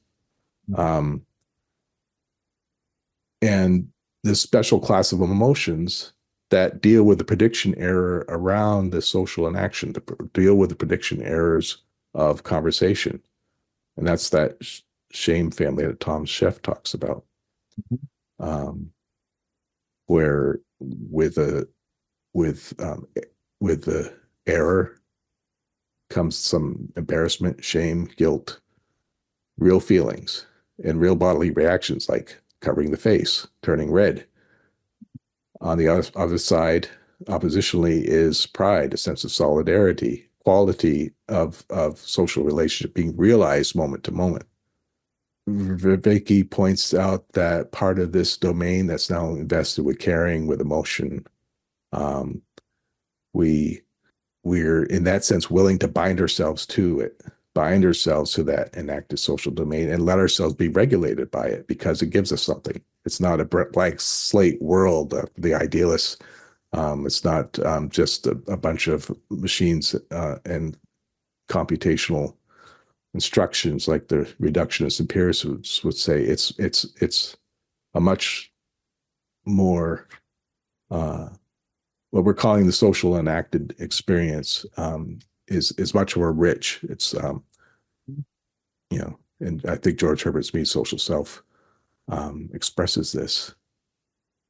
And this special class of emotions that deal with the prediction error around the social inaction, to deal with the prediction errors of conversation. And that's that shame family that Tom Sheff talks about. Where with the error comes some embarrassment, shame, guilt, real feelings, and real bodily reactions like covering the face, turning red. On the other side, oppositionally, is pride, a sense of solidarity, quality of social relationship being realized moment to moment. Vernaecke points out that part of this domain that's now invested with caring, with emotion, we're in that sense willing to bind ourselves to it, bind ourselves to that enacted social domain, and let ourselves be regulated by it because it gives us something. It's not a blank slate world of the idealists. It's not just a bunch of machines and computational instructions like the reductionist empiricists would say. It's a much more what we're calling the social enacted experience is much more rich. It's and I think George Herbert Mead's social self expresses this.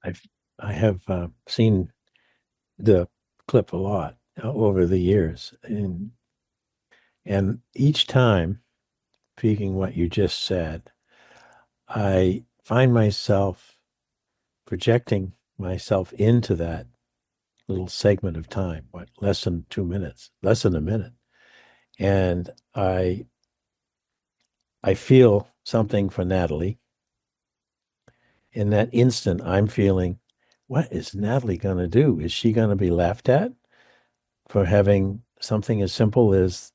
I have seen the clip a lot over the years, and each time, speaking what you just said, I find myself projecting myself into that little segment of time, what, less than 2 minutes, less than a minute. And I feel something for Natalie. In that instant, I'm feeling, what is Natalie going to do? Is she going to be laughed at for having something as simple as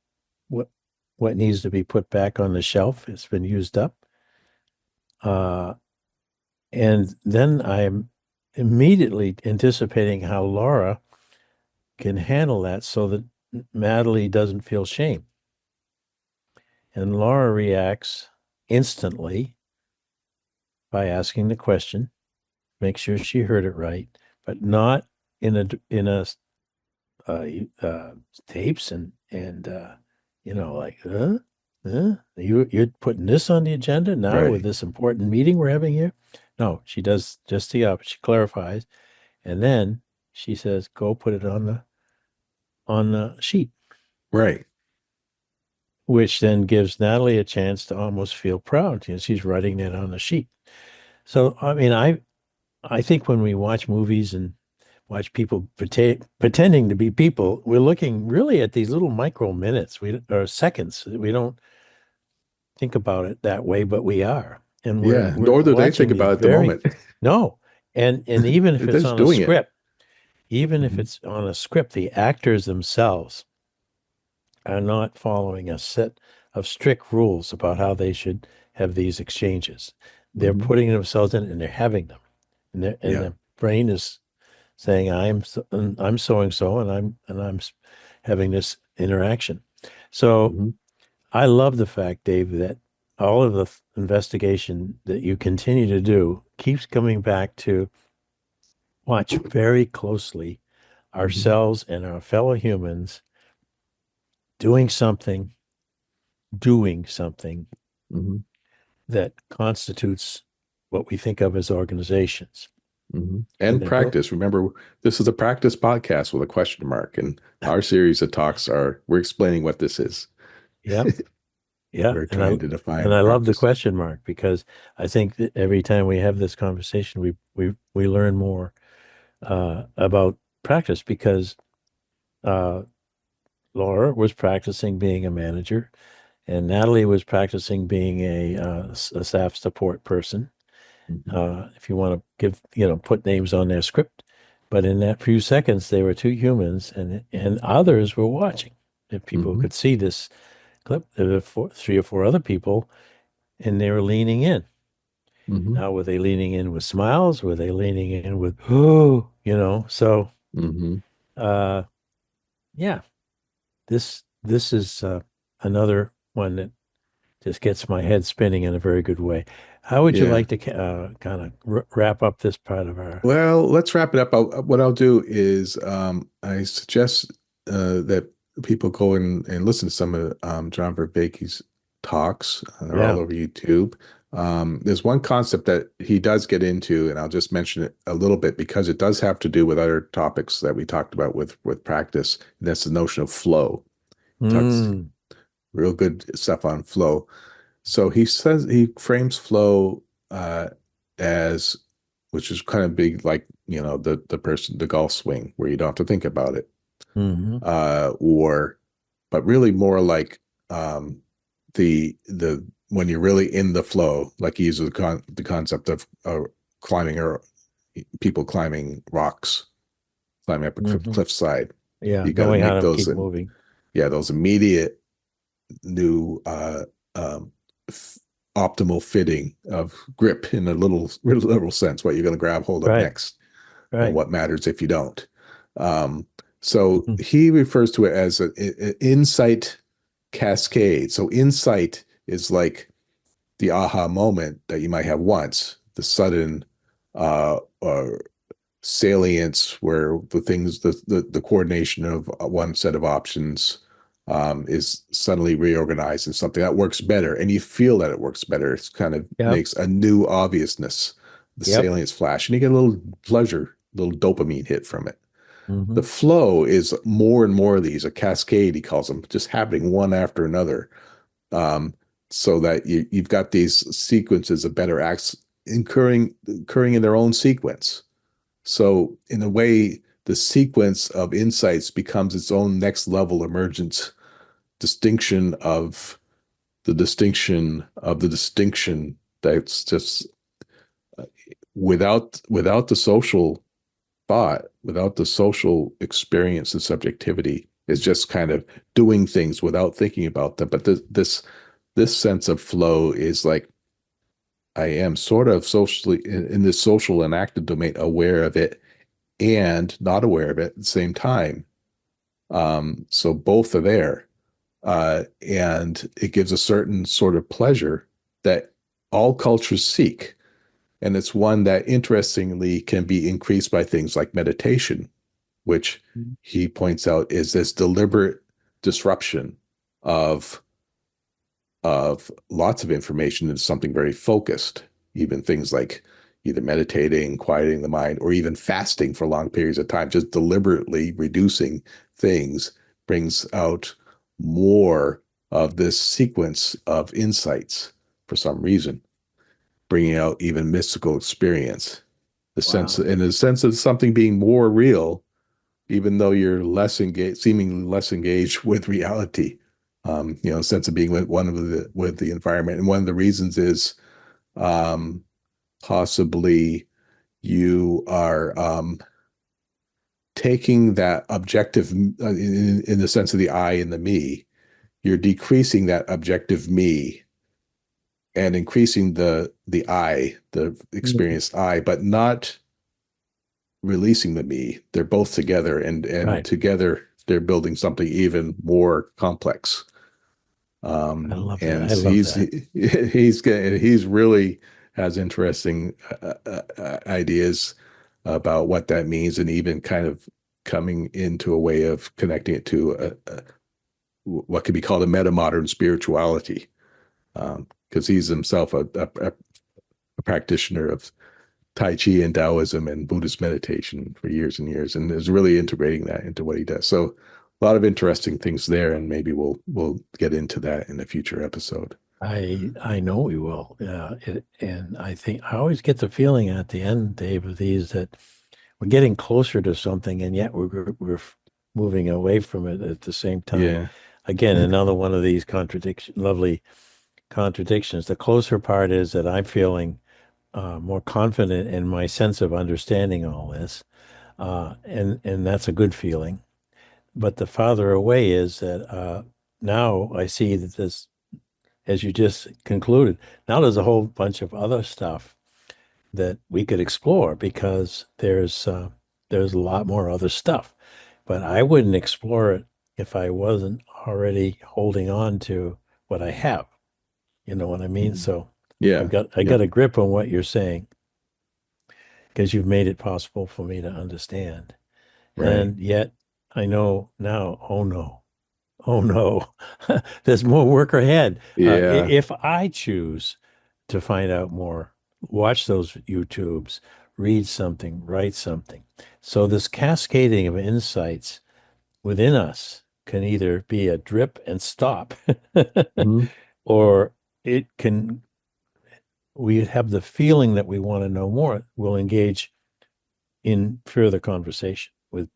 what needs to be put back on the shelf? It's been used up. And then I'm immediately anticipating how Laura can handle that so that Natalie doesn't feel shame. And Laura reacts instantly by asking the question, make sure she heard it right, but not in a tapes and like you're putting this on the agenda now with Right. this important meeting we're having here. No, she does just the opposite. She clarifies, and then she says, "Go put it on the sheet," Right. which then gives Natalie a chance to almost feel proud. She's writing it on the sheet. So I mean, I think when we watch movies and watch people pretending to be people, we're looking really at these little micro minutes or seconds. We don't think about it that way, but we are, and Yeah. we're Nor do they think watching these about it at the very moment. no, and even if They're it's just on a doing it. script, even if Mhm. it's on a script, the actors themselves are not following a set of strict rules about how they should have these exchanges. They're Mhm. putting themselves in, and they're having them, and Yeah. the brain is saying I'm so and so, and I'm having this interaction. So Mhm. I love the fact, Dave, that all of the investigation that you continue to do keeps coming back to watch very closely Mhm. ourselves and our fellow humans doing something Mhm. that constitutes what we think of as organizations. Mhm. And And they're built. practice. Remember, this is a practice podcast with a question mark. And our series of talks we're explaining what this is. Yep. Yeah. We're And I trying to and define I love the practice. question mark because I think that every time we have this conversation, we learn more about practice because uh, Laura was practicing being a manager, and Natalie was practicing being a staff support person. Mhm. If you want to put names on their script, but in that few seconds, they were two humans, and others were watching. If people Mhm. could see this clip, there were three or four other people, and they were leaning in. Mhm. Now, were they leaning in with smiles? Were they leaning in with, oh, So, Mhm. uh, yeah, this is another one that just gets my head spinning in a very good way. How would you Yeah. like to kind of wrap up this part of our? Well, let's wrap it up. What I'll do is I suggest that people go and listen to some of John Vervaeke's talks. They're all Yeah. over YouTube. There's one concept that he does get into, and I'll just mention it a little bit because it does have to do with other topics that we talked about with practice. And that's the notion of flow. Talks Mm, real good stuff on flow. So he says he frames flow as, which is kind of big, like the golf swing where you don't have to think about it, hmm or, but really more like the when you're really in the flow, like he uses the concept of climbing or people climbing rocks, climbing up a hmm cliffside. Yeah, You got to knowing how make to those, keep moving. yeah, those immediate new um, f- optimal fitting of grip in a literal sense, what you're going to grab hold of Right, next, and right. what matters if you don't. Um, so Mhm. he refers to it as an insight cascade. So insight is like the aha moment that you might have once, the sudden or salience where the coordination of one set of options is suddenly reorganized in something that works better, and you feel that it works better. It kind of Yep. makes a new obviousness the Yep. salience flash, and you get a little pleasure, little dopamine hit from it. Mm-hmm. The flow is more and more of these, a cascade, he calls them, just happening one after another. So that you've got these sequences of better acts occurring in their own sequence. So in a way, the sequence of insights becomes its own next level emergence distinction of the distinction of the distinction that's just without the social thought, without the social experience and subjectivity, is just kind of doing things without thinking about them. But this sense of flow is like, I am sort of socially in this social enacted domain, aware of it and not aware of it at the same time. So both are there. And it gives a certain sort of pleasure that all cultures seek. And it's one that interestingly can be increased by things like meditation, which he points out is this deliberate disruption of lots of information into something very focused, even things like either meditating, quieting the mind, or even fasting for long periods of time, just deliberately reducing things brings out more of this sequence of insights for some reason, bringing out even mystical experience, the sense, in the sense of something being more real, even though you're less engaged, seemingly less engaged with reality. Sense of being with the environment, and one of the reasons is possibly you are taking that objective in the sense of the I and the me. You're decreasing that objective me and increasing the I, the experienced I, but not releasing the me. They're both together, and Right. together they're building something even more complex. I love that. And I love that. he's really has interesting ideas about what that means, and even kind of coming into a way of connecting it to what could be called a meta-modern spirituality, because he's himself a practitioner of Tai Chi and Taoism and Buddhist meditation for years and years, and is really integrating that into what he does. So a lot of interesting things there, and maybe we'll get into that in a future episode. I know we will. And I think I always get the feeling at the end, Dave, of these that we're getting closer to something, and yet we're moving away from it at the same time. Yeah. Again, another one of these lovely contradictions. The closer part is that I'm feeling more confident in my sense of understanding all this, and that's a good feeling. But the farther away is that now I see that this, as you just concluded, now there's a whole bunch of other stuff that we could explore, because there's a lot more other stuff. But I wouldn't explore it if I wasn't already holding on to what I have. You know what I mean? So Yeah. I got a grip on what you're saying, because you've made it possible for me to understand. Right. And yet I know now, oh no, there's more work ahead. Yeah. If I choose to find out more, watch those YouTubes, read something, write something. So this cascading of insights within us can either be a drip and stop, or it can, we have the feeling that we want to know more, we'll engage in further conversation with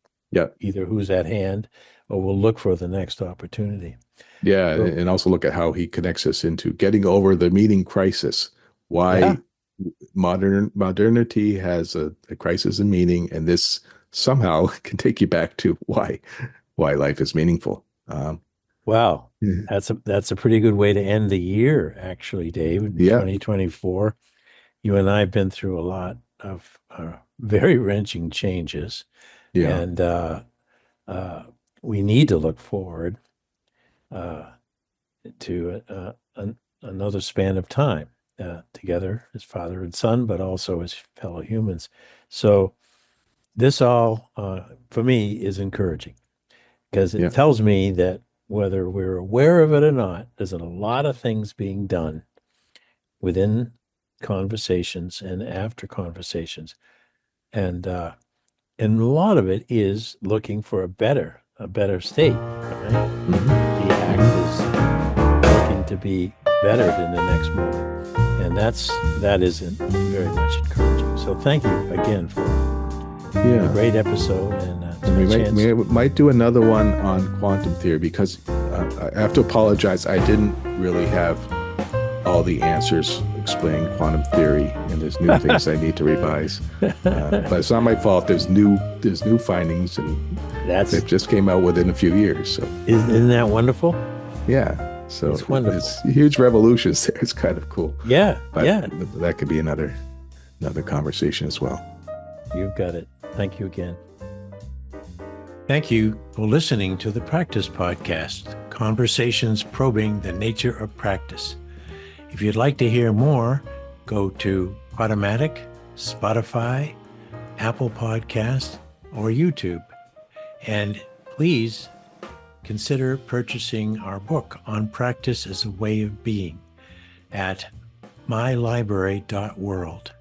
either who's at hand, or we'll look for the next opportunity. Yeah, so, and also look at how he connects us into getting over the meaning crisis. Why modernity has a crisis in meaning, and this somehow can take you back to why life is meaningful. Wow, that's a pretty good way to end the year, actually, Dave. In 2024, you and I have been through a lot of very wrenching changes, and we need to look forward to another span of time together as father and son, but also as fellow humans. So this all, for me, is encouraging, because it tells me that whether we're aware of it or not, there's a lot of things being done within conversations and after conversations. And a lot of it is looking for a better state, right? The act is looking to be better than the next moment. And that is very much encouraging. So thank you again for a great episode. And we might do another one on quantum theory, because I have to apologize. I didn't really have all the answers explaining quantum theory, and there's new things I need to revise. But it's not my fault. There's new findings, and they just came out within a few years. So isn't that wonderful? Yeah. So it's wonderful. It's huge revolutions there. It's kind of cool. Yeah. But that could be another conversation as well. You've got it. Thank you again. Thank you for listening to the Practice Podcast, Conversations Probing the Nature of Practice. If you'd like to hear more, go to Automatic, Spotify, Apple Podcast, or YouTube. And please consider purchasing our book on practice as a way of being at mylibrary.world.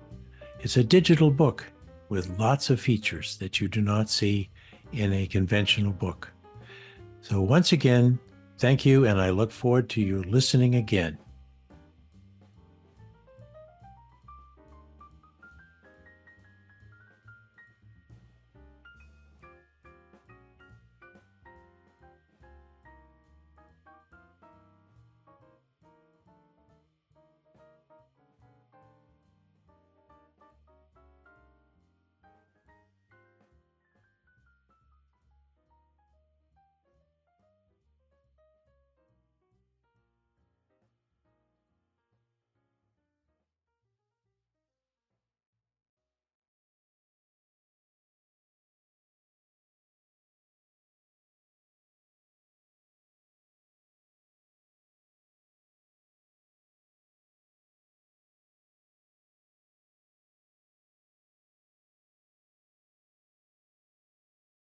It's a digital book with lots of features that you do not see in a conventional book. So once again, thank you, and I look forward to you listening again.